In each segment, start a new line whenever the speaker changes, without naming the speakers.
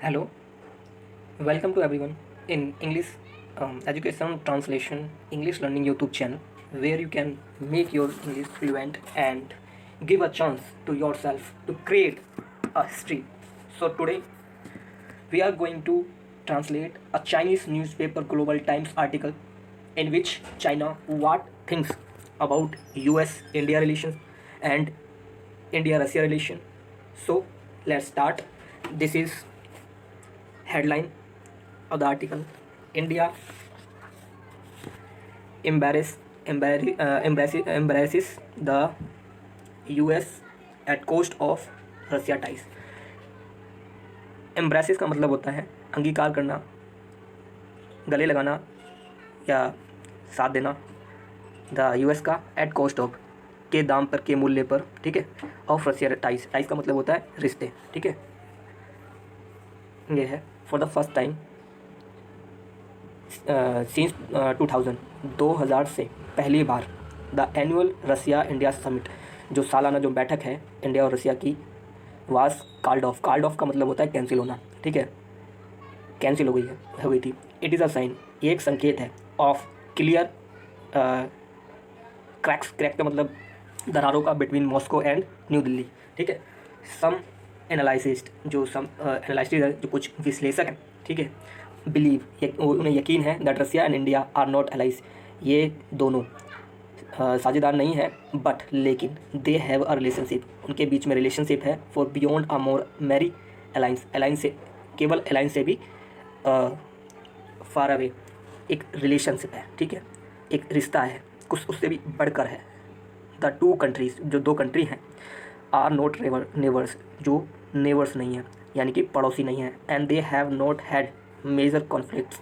Hello, welcome to everyone in English Education Translation English Learning YouTube channel, where you can make your English fluent and give a chance to yourself to create a history. So today we are going to translate a Chinese newspaper Global Times article in which China what thinks about US India relations and India Russia relation. So let's start. This is headline of the article: India embraces the US at cost of Russia ties. एम्ब्रेसिस का मतलब होता है अंगीकार करना, गले लगाना या साथ देना। द यूएस का एट कॉस्ट ऑफ के दाम पर, के मूल्य पर, ठीक है। ऑफ रशिया टाइस, टाइस का मतलब होता है रिश्ते, ठीक है। ये है for the first time since 2000 से पहली बार the annual Russia India summit, जो सालाना जो बैठक है इंडिया और रसिया की, was called off. Called off का मतलब होता है कैंसिल होना, ठीक है। कैंसिल हो गई थी। इट इज़ अ साइन, ये एक संकेत है, ऑफ क्लियर क्रैक्स, क्रैक का मतलब दरारों का, between Moscow and new Delhi, ठीक है। सम एनालिसिस्ट, जो सम एनालिस्टिस है, जो कुछ विश्लेषक हैं, ठीक है, बिलीव, उन्हें यकीन है that Russia and India are not allies, ये दोनों साझेदार नहीं है, बट लेकिन दे हैव अ रिलेशनशिप, उनके बीच में रिलेशनशिप है, for beyond a more merry alliance, alliance से, केवल अलाइंस से भी फार अवे एक रिलेशनशिप है, ठीक है, एक रिश्ता है, कुछ उससे भी बढ़कर है। द टू कंट्रीज, जो दो कंट्री हैं, आर नॉट नेवर्स, जो नेवर्स नहीं है, यानी कि पड़ोसी नहीं है, and they have not had major conflicts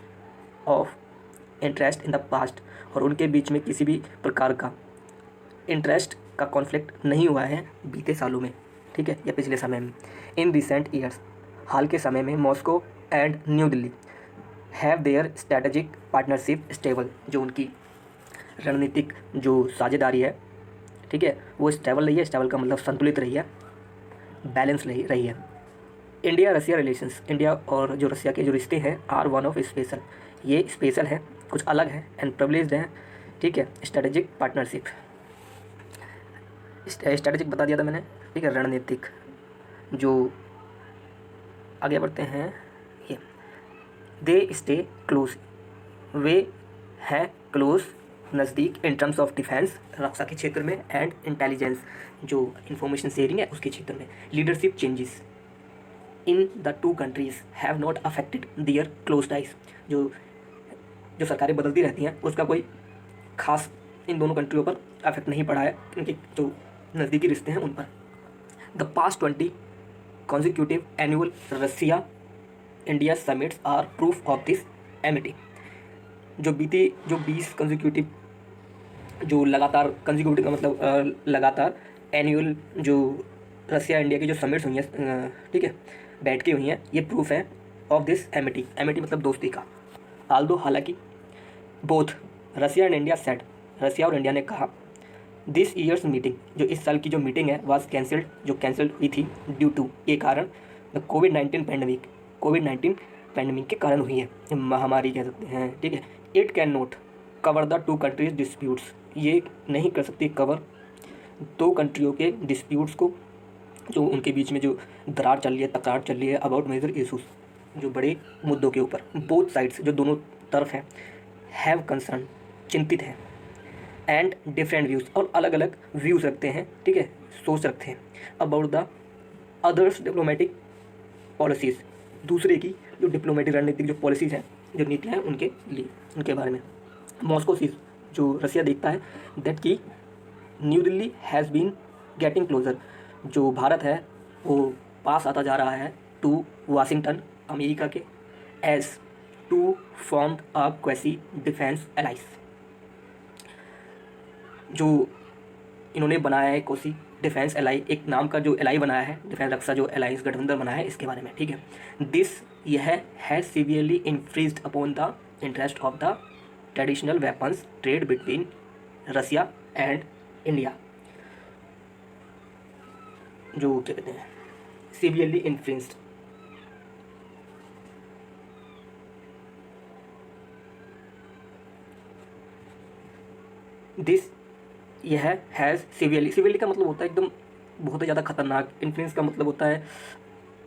of interest in the past, और उनके बीच में किसी भी प्रकार का इंटरेस्ट का कॉन्फ्लिक्ट नहीं हुआ है बीते सालों में, ठीक है, या पिछले समय में। इन रिसेंट ईयर्स, हाल के समय में, Moscow and new Delhi have their strategic partnership stable, जो उनकी रणनीतिक जो साझेदारी है, ठीक है, वो स्टेबल रही है। स्टेबल का मतलब संतुलित रही है, बैलेंस रही है। इंडिया रसिया रिलेशंस, इंडिया और जो रसिया के जो रिश्ते हैं, आर वन ऑफ स्पेशल, ये स्पेशल है, कुछ अलग है, एंड प्रिविलेज्ड हैं, ठीक है। स्ट्रेटेजिक पार्टनरशिप, स्ट्रेटेजिक बता दिया था मैंने, ठीक है। रणनीतिक, जो आगे बढ़ते हैं, ये दे स्टे क्लोज, वे हैं क्लोज, नज़दीक, इन टर्म्स ऑफ डिफेंस, रक्षा के क्षेत्र में, एंड इंटेलिजेंस, जो इंफॉर्मेशन शेयरिंग है उसके क्षेत्र में। Leadership changes in the two countries have not affected their close ties, जो जो सरकारें बदलती रहती हैं उसका कोई खास इन दोनों कंट्रियों पर अफेक्ट नहीं पड़ा है, उनके जो नज़दीकी रिश्ते हैं उन पर। The past 20 consecutive annual Russia India summits are proof of this amity, जो 20 कंजिक्यूटिव, जो लगातार, कंजिक्यूटिव का मतलब लगातार, एनुअल जो रसिया इंडिया की जो समिट्स हुई हैं, ठीक है, बैठकें हुई हैं, ये प्रूफ है ऑफ दिस एमिटी। एमिटी मतलब दोस्ती का। आल्दो, हालांकि, both Russia and India said, Russia और इंडिया ने कहा, दिस ईयर्स मीटिंग, जो इस साल की जो मीटिंग है, वाज कैंसल्ड, जो कैंसिल हुई थी, ड्यू टू, के कारण, the covid pandemic, covid pandemic के कारण हुई है, महामारी कह सकते हैं, ठीक है। It can not cover the two countries disputes, ये नहीं कर सकती कवर दो कंट्रियों के डिस्प्यूट्स को, जो उनके बीच में जो दरार चल रही है, तकरार चल रही है, अबाउट मेजर इशूज़, जो बड़े मुद्दों के ऊपर। बोथ साइड्स, जो दोनों तरफ हैं, हैव कंसर्न, चिंतित हैं, एंड डिफरेंट व्यूज़, और अलग अलग व्यूज़ रखते हैं, ठीक है, सोच रखते हैं, about the others diplomatic policies, दूसरे की जो डिप्लोमेटिक रणनीतिक जो पॉलिसीज़ हैं, जो नीतियाँ हैं, उनके लिए, उनके बारे में। मॉस्को सीज, जो रसिया देखता है, दैट की new Delhi has been getting closer, जो भारत है वो पास आता जा रहा है, टू वाशिंगटन, अमेरिका के, as to formed a quasi defence alliance, जो इन्होंने बनाया है कोसी डिफेंस एलाई, एक नाम का जो एलाई बनाया है, डिफेंस रक्षा जो अलाइंस गठबंधन बनाया है, इसके बारे में, ठीक है। दिस, यह है severely infringed upon the interest of the traditional weapons trade between Russia and India, जो क्या कहते हैं, सीवियरली इन्फ्रिज्ड, दिस यह हैज़ सीवियरली का मतलब होता है एकदम बहुत ही ज़्यादा खतरनाक, इन्फ्लुएंस का मतलब होता है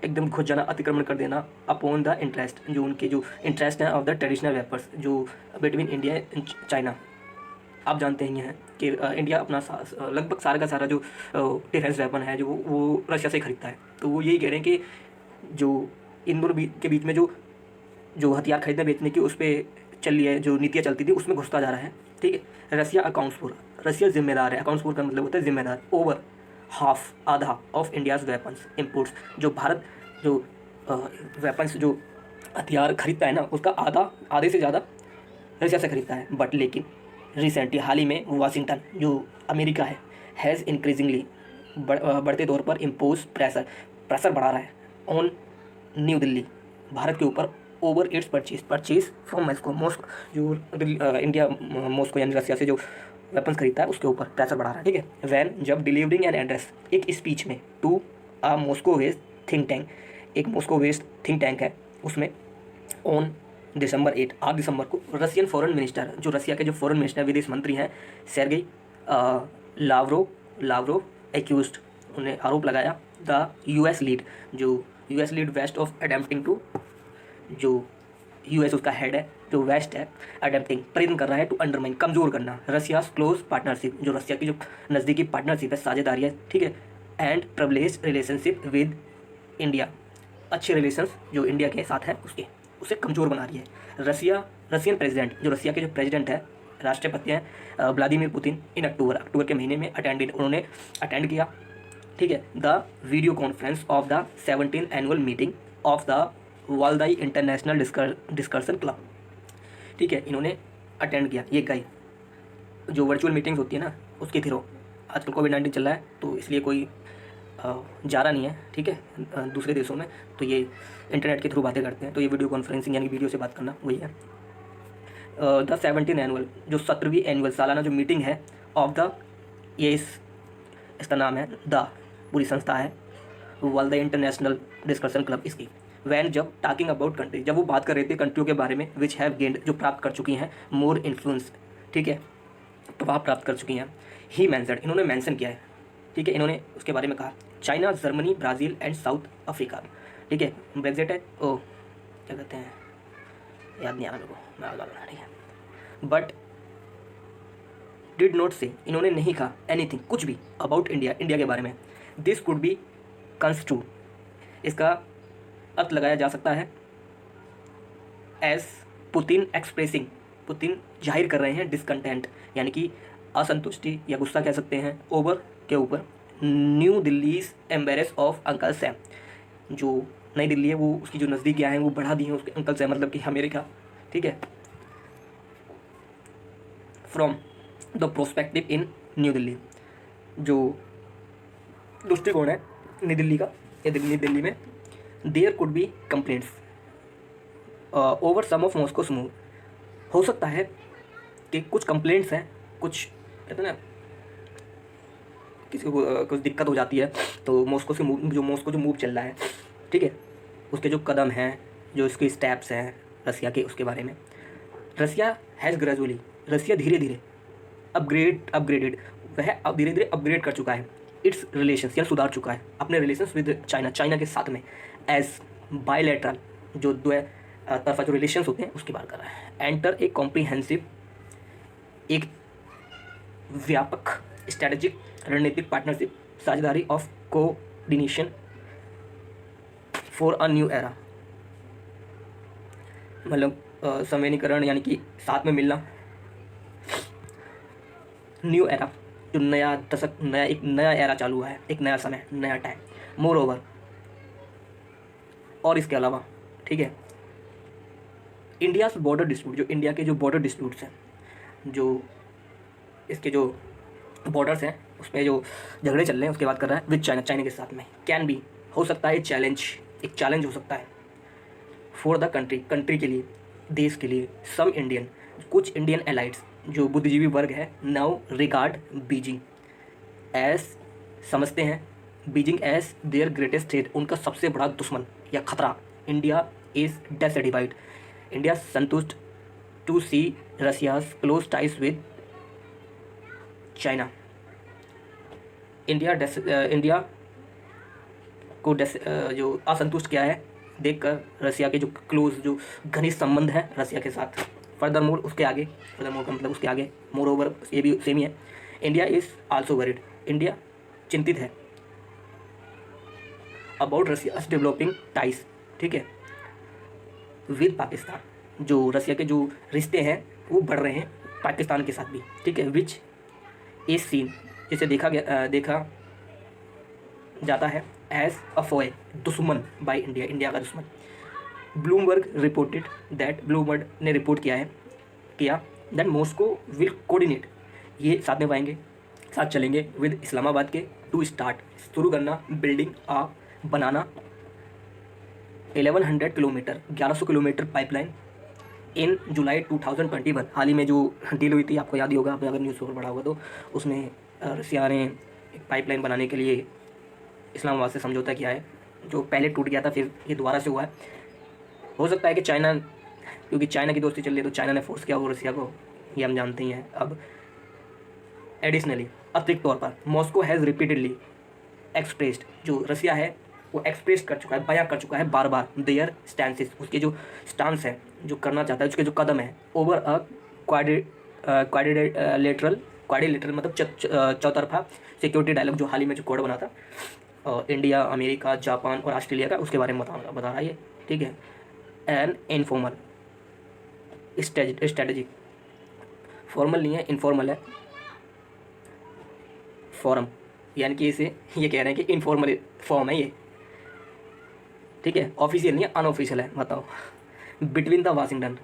एकदम घुस जाना, अतिक्रमण कर देना, अपॉन द इंटरेस्ट, जो उनके जो इंटरेस्ट हैं ऑफ द ट्रेडिशनल वेपर्स जो बिटवीन इंडिया एंड चाइना। आप जानते ही हैं कि इंडिया अपना लगभग सारा का सारा जो डिफेंस वेपन है जो वो रशिया से खरीदता है। तो वो यही कह रहे हैं कि जो इन दोनों के बीच में जो हथियार खरीदने बेचने की उस पर चल रही है, जो नीतियाँ चलती थी, उसमें घुसता जा रहा है। ठीक है, रसिया अकाउंट्स फॉर, रसिया जिम्मेदार है, अकाउंट्स फॉर का मतलब होता है जिम्मेदार, ओवर हाफ, आधा ऑफ इंडियाज़ वेपन्स इम्पोर्ट्स, जो भारत जो वेपन्स जो हथियार खरीदता है ना, उसका आधे से ज़्यादा रशिया से खरीदता है। बट लेकिन रिसेंटली हाल ही में वाशिंगटन जो अमेरिका है हैज़ इंक्रीजिंगली बढ़ते तौर पर इम्पोज प्रेशर बढ़ा रहा है ऑन न्यू दिल्ली, भारत के ऊपर, over it's purchase from Moscow, जो इंडिया मॉस्को यानी रसिया से जो वेपन्स खरीदता है उसके ऊपर प्रेशर बढ़ा रहा है। ठीक है, वैन जब डिलीवरिंग एन एड्रेस एक स्पीच में to a Moscow based think tank, एक मॉस्को बेस्ड थिंक टैंक है, उसमें ऑन दिसंबर 8 दिसंबर को रशियन फॉरेन मिनिस्टर, जो रसिया के जो फॉरेन मिनिस्टर विदेश मंत्री हैं सेर्गेई लावरोव एक्यूज्ड, उन्हें आरोप लगाया द यूएस लीड, जो US lead west of attempting to, जो यूएस उसका हेड है, जो वेस्ट है, अडेप्टिंग प्रयत्न कर रहा है टू अंडरमाइन कमजोर करना रसियाज क्लोज पार्टनरशिप, जो रसिया की जो नज़दीकी पार्टनरशिप है, साझेदारी है। ठीक है, and privilege relationship with India, अच्छे रिलेशंस जो इंडिया के साथ है उसे कमज़ोर बना रही है। रशियन प्रेसिडेंट, जो रसिया के जो प्रेसिडेंट है, राष्ट्रपति हैं व्लादिमीर पुतिन, इन अक्टूबर के महीने में उन्होंने अटेंड किया। ठीक है, the video conference of the 17th annual meeting of the Valdai international discussion club. ठीक है, इन्होंने अटेंड किया, ये गए, जो वर्चुअल मीटिंग्स होती है ना उसके थ्रू, आजकल कोविड-19 चल रहा है तो इसलिए कोई जा रहा नहीं है। ठीक है, दूसरे देशों में तो ये इंटरनेट के थ्रू बातें करते हैं, तो ये वीडियो कॉन्फ्रेंसिंग यानी वीडियो से बात करना वही है। द 17th एनुअल, जो 17वीं एनुअल सालाना जो मीटिंग है ऑफ द, ये इसका नाम है, द पूरी संस्था है वर्ल्ड इंटरनेशनल डिस्कशन क्लब इसकी। वैन जब टॉकिंग अबाउट कंट्री, जब वो बात कर रहे थे कंट्रियों के बारे में विच हैव गेंड, जो प्राप्त कर चुकी हैं मोर इन्फ्लुएंस, ठीक है, प्रभाव प्राप्त कर चुकी हैं, ही मैंसड, इन्होंने मैंसन किया है। ठीक है, इन्होंने उसके बारे में कहा China, Germany, Brazil and south Africa. ठीक है, ब्रेक्जिट है, ओ क्या कहते हैं, याद नहीं आ रहा मेरे को, मैं आगे बढ़ा। ठीक है, बट डिड नॉट से, इन्होंने नहीं कहा एनीथिंग, कुछ भी अबाउट इंडिया के बारे में। दिस कुड बी कंस्ट्रू, इसका अर्थ लगाया जा सकता है एज पुतिन एक्सप्रेसिंग, पुतिन जाहिर कर रहे हैं डिसकंटेंट, यानी कि असंतुष्टि या गुस्सा कह सकते हैं, ओवर के ऊपर, new Delhi's embarrass of uncle Sam, जो नई दिल्ली है वो उसकी जो नज़दीकियाँ हैं वो बढ़ा दी हैं उसके अंकल सैम, मतलब कि अमेरिका। ठीक है, from the prospective in new Delhi, जो दृष्टिकोण है नई दिल्ली का, ये दिल्ली में, there could be complaints over some of Moscow's move, हो सकता है कि कुछ कंप्लेंट्स हैं, कुछ कहते हैं ना किसी को कुछ दिक्कत हो जाती है तो मॉस्को से मूव, जो मॉस्को जो मूव चल रहा है, ठीक है, उसके जो कदम हैं, जो इसके स्टेप्स हैं रसिया के, उसके बारे में। रसिया हैज़ ग्रेजुअली, रसिया धीरे धीरे अपग्रेडेड, वह अब धीरे धीरे अपग्रेड कर चुका है इट्स रिलेशंस, या सुधार चुका है अपने रिलेशंस विद चाइना के साथ में, एज बायलैटरल, जो तरफा जो रिलेशंस होते हैं उसकी बात कर रहा है। एंटर ए कॉम्प्रीहेंसिव, एक व्यापक स्ट्रैटेजिक रणनीतिक पार्टनरशिप, साझेदारी of coordination for a new era, मतलब संवेदनीकरण यानी कि साथ में मिलना, न्यू एरा, जो नया दशक, एक नया एरा चालू हुआ है, एक नया समय, नया टाइम। मोर ओवर, और इसके अलावा, ठीक है, इंडियाज़ बॉर्डर डिस्प्यूट, जो इंडिया के जो बॉर्डर डिस्प्यूट्स हैं, जो इसके जो बॉर्डर्स हैं उसमें जो झगड़े चल रहे हैं उसके बात कर रहा है विद चाइना के साथ में, कैन बी, हो सकता है एक चैलेंज हो सकता है फॉर द कंट्री के लिए, देश के लिए, सम इंडियन, कुछ इंडियन एलाइट्स, जो बुद्धिजीवी वर्ग है, नाउ रिगार्ड बीजिंग एज, समझते हैं Beijing as their greatest threat, उनका सबसे बड़ा दुश्मन या खतरा। इंडिया इज डिससेटिस्फाइड, इंडिया संतुष्ट to see Russia's close ties with China. India को जो असंतुष्ट किया है देखकर रसिया के जो क्लोज, जो घनिष्ठ संबंध है रसिया के साथ। फर्दरमोर उसके आगे, फर्दरमोर का मतलब उसके आगे, मोर ओवर ये भी सेम ही है। India is also worried, India चिंतित है अबाउट रसियाज डेवलपिंग टाइज, ठीक है, विद पाकिस्तान। जो रसिया के जो रिश्ते हैं वो बढ़ रहे हैं पाकिस्तान के साथ भी, ठीक है, विच इज सीन, जिसे देखा जाता है एज अ फोए, दुश्मन बाय इंडिया, इंडिया का दुश्मन। ब्लूमबर्ग ने रिपोर्ट किया दैट मॉस्को विल कोऑर्डिनेट, ये साथ में पाएंगे, साथ चलेंगे विद इस्लामाबाद के टू स्टार्ट, शुरू करना बिल्डिंग बनाना 1100 किलोमीटर, 1100 किलोमीटर पाइपलाइन इन जुलाई 2021। हाल ही में जो डील हुई थी आपको याद ही होगा, आपने अगर न्यूज़ पेपर पढ़ा होगा तो, उसमें रसिया ने एक पाइपलाइन बनाने के लिए इस्लामाबाद से समझौता किया है, जो पहले टूट गया था, फिर ये दोबारा से हुआ है। हो सकता है कि चाइना, क्योंकि चाइना की दोस्ती चल रही है तो चाइना ने फोर्स किया हो रसिया को, ये हम जानते ही हैं। अब एडिशनली, अतिरिक्त तौर पर, मॉस्को हैज़ रिपीटेडली एक्सप्रेस्ड, जो रसिया है वो एक्सप्रेस कर चुका है, बयां कर चुका है बार बार, देयर स्टैंसेस, उसके जो स्टांस है, जो करना चाहता है, उसके जो कदम है, ओवर अ क्वाड्रिलेटरल मतलब चौतरफा सिक्योरिटी डायलॉग, जो हाल ही में जो कोड बना था इंडिया, अमेरिका, जापान और ऑस्ट्रेलिया का, उसके बारे में बता रहा है ये, ठीक है। एन इनफॉर्मल स्ट्रेटेजिक, फॉर्मल नहीं है, इनफॉर्मल है, फॉरम, यानी कि इसे ये कह रहे हैं कि इनफॉर्मल फॉर्म है ये, ठीक है, ऑफिशियल नहीं है, अनऑफिशियल है, बताओ। बिटवीन द वाशिंगटन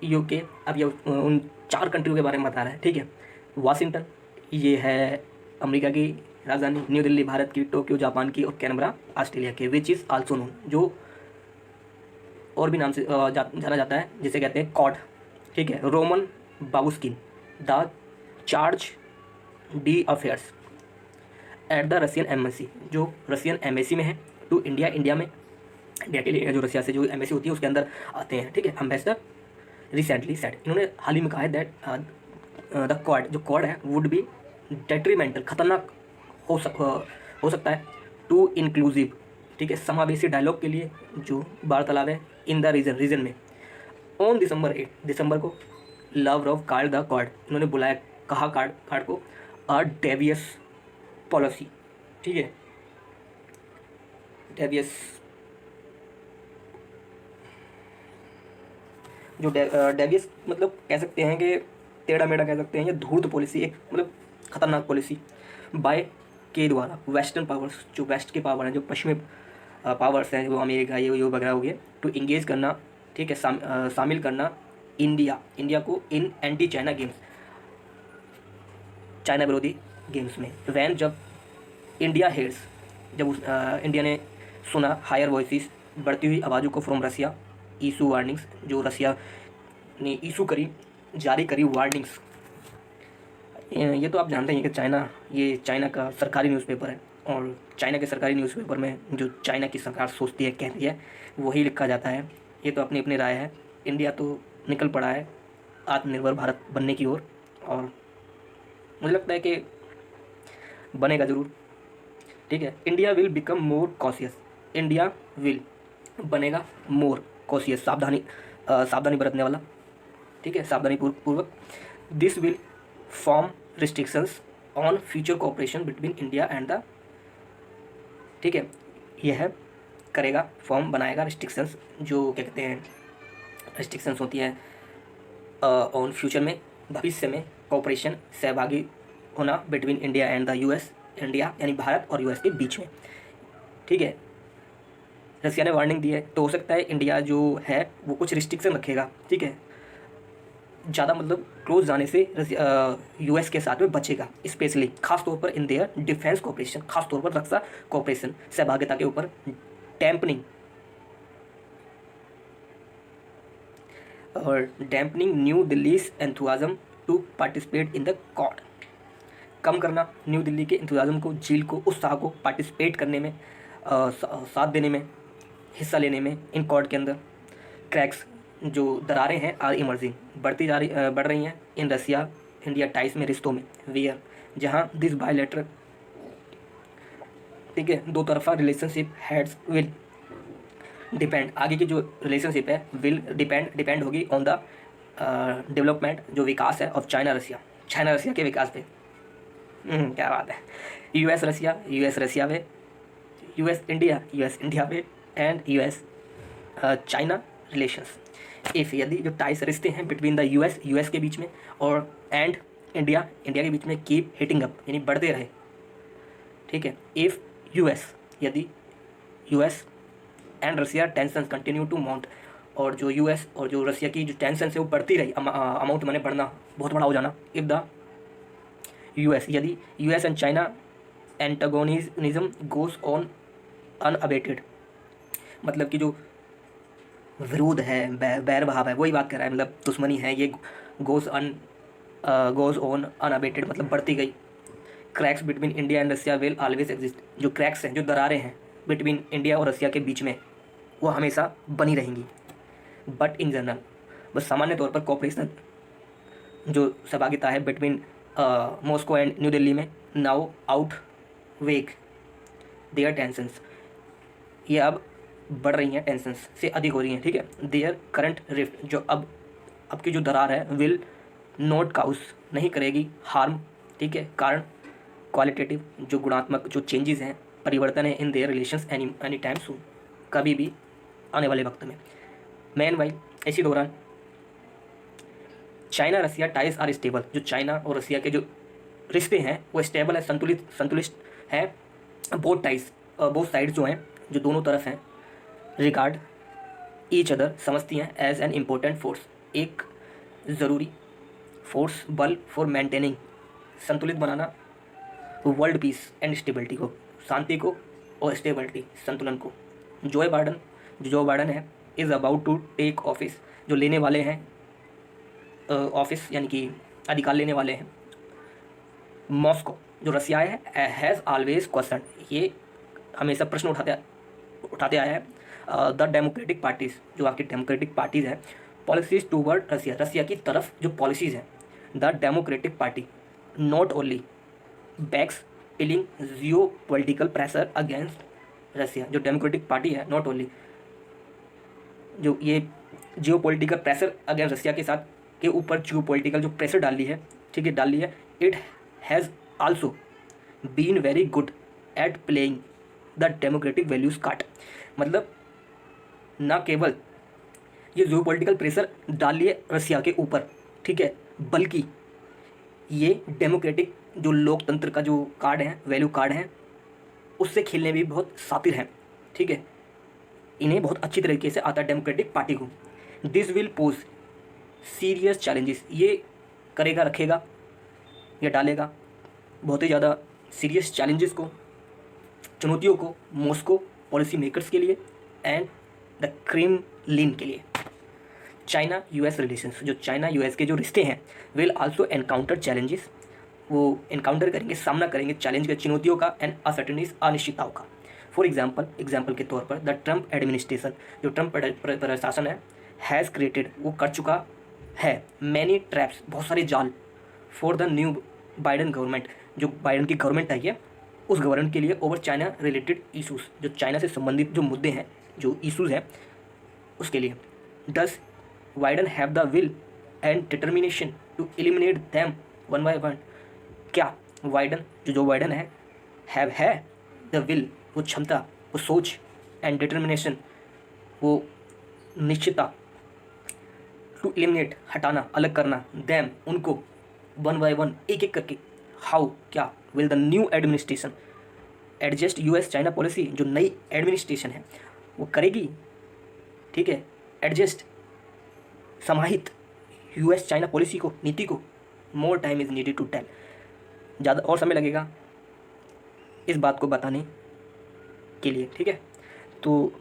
यूके, अब ये उन 4 कंट्रियों के बारे में बता रहा है, ठीक है। वाशिंगटन ये है अमेरिका की राजधानी, न्यू दिल्ली भारत की, टोक्यो जापान की और कैनबरा ऑस्ट्रेलिया के, विच इज़ आल्सो नोन, जो और भी नाम से जाना जाता है, जिसे कहते हैं कॉड, ठीक है। Roman Babushkin the charge d affaires at the Russian embassy, जो रशियन एम्बेसी में है, टू इंडिया, इंडिया में, इंडिया के लिए जो रशिया से जो एम्बेसी होती है उसके अंदर आते हैं, ठीक है। एम्बेसडर रिसेंटली सेड, इन्होंने हाल ही में कहा है दैट द क्वाड, जो क्वाड है, वुड बी डेट्रीमेंटल, खतरनाक हो सकता है, टू इंक्लूसिव, ठीक है, समावेशी डायलॉग के लिए जो वार्तालाप है इन द रीजन में। ऑन दिसंबर 8 दिसंबर को लावरोव कॉल्ड द क्वाड, इन्होंने बुलाया, कहा क्वाड को अ डेवियस पॉलिसी, ठीक है, डेवियस, जो डेवियस मतलब कह सकते हैं कि टेढ़ा मेढ़ा कह सकते हैं, या धूर्त पॉलिसी, एक मतलब खतरनाक पॉलिसी, बाय के द्वारा, वेस्टर्न पावर्स, जो वेस्ट के पावर हैं, जो पश्चिमी पावर्स हैं, वो अमेरिका ये वगैरह हो गए, टू इंगेज करना, ठीक है, शामिल करना इंडिया को इन एंटी चाइना गेम्स, चाइना विरोधी गेम्स में। वैन, जब इंडिया हेड्स, जब इंडिया ने सुना हायर वॉइसेस, बढ़ती हुई आवाज़ों को, फ्रॉम रसिया इशू वार्निंग्स, जो रसिया ने जारी करी वार्निंग्स। ये तो आप जानते हैं कि चाइना का सरकारी न्यूज़पेपर है, और चाइना के सरकारी न्यूज़पेपर में जो चाइना की सरकार सोचती है, कहती है, वही लिखा जाता है। ये तो अपनी अपनी राय है। इंडिया तो निकल पड़ा है आत्मनिर्भर भारत बनने की ओर, और मुझे लगता है कि बनेगा ज़रूर, ठीक है। India will become more cautious, India will बनेगा मोर कॉशियस, सावधानी बरतने वाला, ठीक है, सावधानी पूर्वक। This will form restrictions on future cooperation between India and the, ठीक है, यह करेगा, फॉर्म बनाएगा रिस्ट्रिक्शंस, जो क्या कहते हैं, रिस्ट्रिक्शंस होती है ऑन फ्यूचर में, भविष्य में, कोऑपरेशन, सहभागी होना, between India and the US, India यानी भारत और यूएस के बीच में, ठीक है। रसिया ने वार्निंग दी है, तो हो सकता है इंडिया जो है वो कुछ रिस्ट्रिक्शन रखेगा, ठीक है, ज़्यादा मतलब क्लोज जाने से यूएस के साथ में बचेगा, स्पेशली खास तौर पर इन देयर डिफेंस कोऑपरेशन, खास तौर पर रक्षा कोऑपरेशन, सहभागिता के ऊपर, dampening new Delhi's enthusiasm to participate in the Quad, कम करना न्यू दिल्ली के इंतजाम को, झील को, उत्साह को, पार्टिसिपेट करने में, साथ देने में, हिस्सा लेने में इन क्वाड के अंदर। क्रैक्स, जो दरारें हैं, आर इमर्जिंग, बढ़ रही हैं इन इंडिया टाइज में, रिश्तों में, वेयर जहाँ दिस बायलैटरल, ठीक है, दो तरफा रिलेशनशिप हैड्स विल डिपेंड, आगे की जो रिलेशनशिप है विल डिपेंड होगी ऑन द डेवलपमेंट, जो विकास है ऑफ चाइना रसिया के विकास पे। क्या बात है। यूएस रसिया पे, यूएस इंडिया पे, and US China relations. If यदि जो टाइस रिश्ते हैं बिटवीन द यूएस के बीच में और एंड इंडिया के बीच में कीप हिटिंग अप, यानी बढ़ते रहे, ठीक है। इफ़ यदि US and Russia tension continue to mount, और जो यूएस और जो रसिया की जो टेंशन है वो बढ़ती रही, अमाउंट माने बढ़ना, बहुत बड़ा हो जाना। इफ़ द यदि US and China antagonism goes on unabated, मतलब कि जो विरोध है, बैर भाव है, वही बात कर रहा है, मतलब दुश्मनी है, ये गोज ऑन अनअबेटेड मतलब बढ़ती गई। Cracks between India and Russia will always exist, जो क्रैक्स हैं, जो दरारें हैं बिटवीन इंडिया और रसिया के बीच में, वो हमेशा बनी रहेंगी। बट इन जनरल, बस सामान्य तौर पर कोऑपरेशन, जो सहभागिता है between Moscow and new Delhi में, now outweigh their tensions, ये अब बढ़ रही हैं, टेंशंस से अधिक हो रही हैं, ठीक है। देयर करंट रिफ्ट, जो अब की जो दरार है, विल नॉट काउस, नहीं करेगी हार्म, ठीक है, कारण क्वालिटेटिव, जो गुणात्मक जो चेंजेस हैं, परिवर्तन है in their relations any time soon, कभी भी आने वाले वक्त में। मैन वाइल, इसी दौरान China Russia ties are stable, जो चाइना और रसिया के जो रिश्ते हैं वो स्टेबल है, संतुलित है। बोथ टाइज, बोथ साइड जो हैं, जो दोनों तरफ हैं, रिगार्ड ईच अदर, समझती हैं एज एन इम्पोर्टेंट फोर्स, एक ज़रूरी फोर्स, बल फॉर मेंटेनिंग, संतुलित बनाना, वर्ल्ड पीस एंड स्टेबिलिटी को, शांति को और स्टेबिलिटी, संतुलन को। जो बाइडन है is about to take office, जो लेने वाले हैं ऑफिस, यानी कि अधिकार लेने वाले हैं। मॉस्को, जो रसिया है, हैज़ ऑलवेज क्वेश्चन, ये हमेशा प्रश्न उठाते आया है द डेमोक्रेटिक पार्टीज़, जो आपकी डेमोक्रेटिक पार्टीज़ हैं, पॉलिसीज़ टूवर्ड रसिया की तरफ जो पॉलिसीज़ हैं। The Democratic Party not only backs piling geopolitical pressure against Russia, जो डेमोक्रेटिक पार्टी है, नॉट ओनली जो ये geopolitical pressure against Russia के साथ के ऊपर जियो पॉलिटिकल जो प्रेशर डाल ली है, ठीक है, डाल ली है। It has also been very good at playing the democratic values card, मतलब ना केवल ये जियो पॉलिटिकल प्रेशर डाल लिए रसिया के ऊपर, ठीक है, बल्कि ये डेमोक्रेटिक जो लोकतंत्र का जो कार्ड है, वैल्यू कार्ड है, उससे खेलने भी बहुत शातिर हैं, ठीक है, इन्हें बहुत अच्छी तरीके से आता है डेमोक्रेटिक पार्टी को। This will pose serious challenges, ये करेगा, रखेगा या डालेगा बहुत ही ज़्यादा सीरियस चैलेंजेस को, चुनौतियों को, मॉस्को पॉलिसी मेकर्स के लिए एंड द क्रेमलिन के लिए। चाइना यूएस रिलेशंस, जो चाइना यूएस के जो रिश्ते हैं, विल आल्सो एनकाउंटर चैलेंजेस, वो एनकाउंटर करेंगे, सामना करेंगे चैलेंज के, चुनौतियों का एंड अनसर्टेनिटीज, अनिश्चितताओं का। फॉर एग्जाम्पल के तौर पर द ट्रंप एडमिनिस्ट्रेशन, जो ट्रंप प्रशासन है, हैज़ क्रिएटेड, वो कर चुका है, मैनी ट्रैप्स, बहुत सारे जाल, for the new Biden government, जो बाइडन की गवर्नमेंट आई है उस गवर्नमेंट के लिए, ओवर चाइना रिलेटेड इशूज़, जो चाइना से संबंधित जो मुद्दे हैं, जो इशूज़ हैं, उसके लिए। Does Biden have the will and determination to eliminate them one by one, क्या जो बाइडन है द विल, वो क्षमता, वो सोच, एंड डिटर्मिनेशन, वो निश्चितता, टू एलिमिनेट, हटाना, अलग करना, दैम, उनको, वन बाय वन, एक एक करके। हाउ, क्या, will the new administration adjust US China policy, जो नई एडमिनिस्ट्रेशन है वो करेगी, ठीक है, एडजस्ट, समाहित यूएस चाइना पॉलिसी को, नीति को। More time is needed to tell, ज़्यादा और समय लगेगा इस बात को बताने के लिए, ठीक है। तो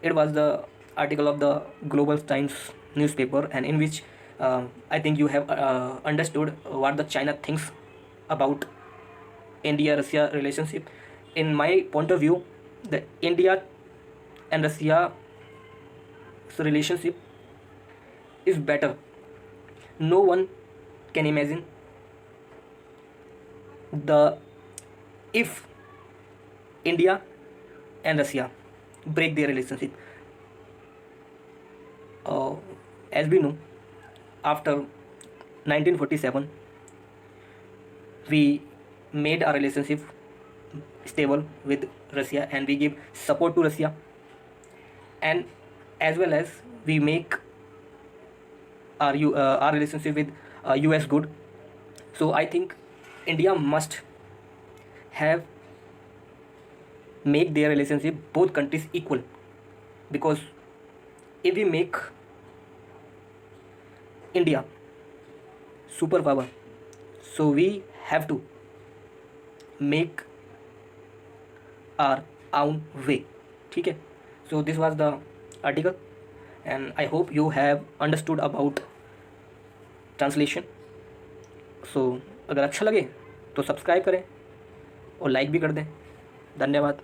it was the article of the Global Times newspaper, and in which I think you have understood what the China thinks about India-Russia relationship. In my point of view, the India and Russia relationship is better No one can imagine the if India and Russia break their relationship. Uh, as we know, after 1947, we made our relationship stable with Russia and we give support to Russia, and as well as we make our relationship with US good. So I think India must have make their relationship both countries equal, because if we make India superpower, so we have to make our own way. ठीक है. So this was the article and I hope you have understood about translation. So अगर अच्छा लगे तो subscribe करें और like भी कर दें. धन्यवाद.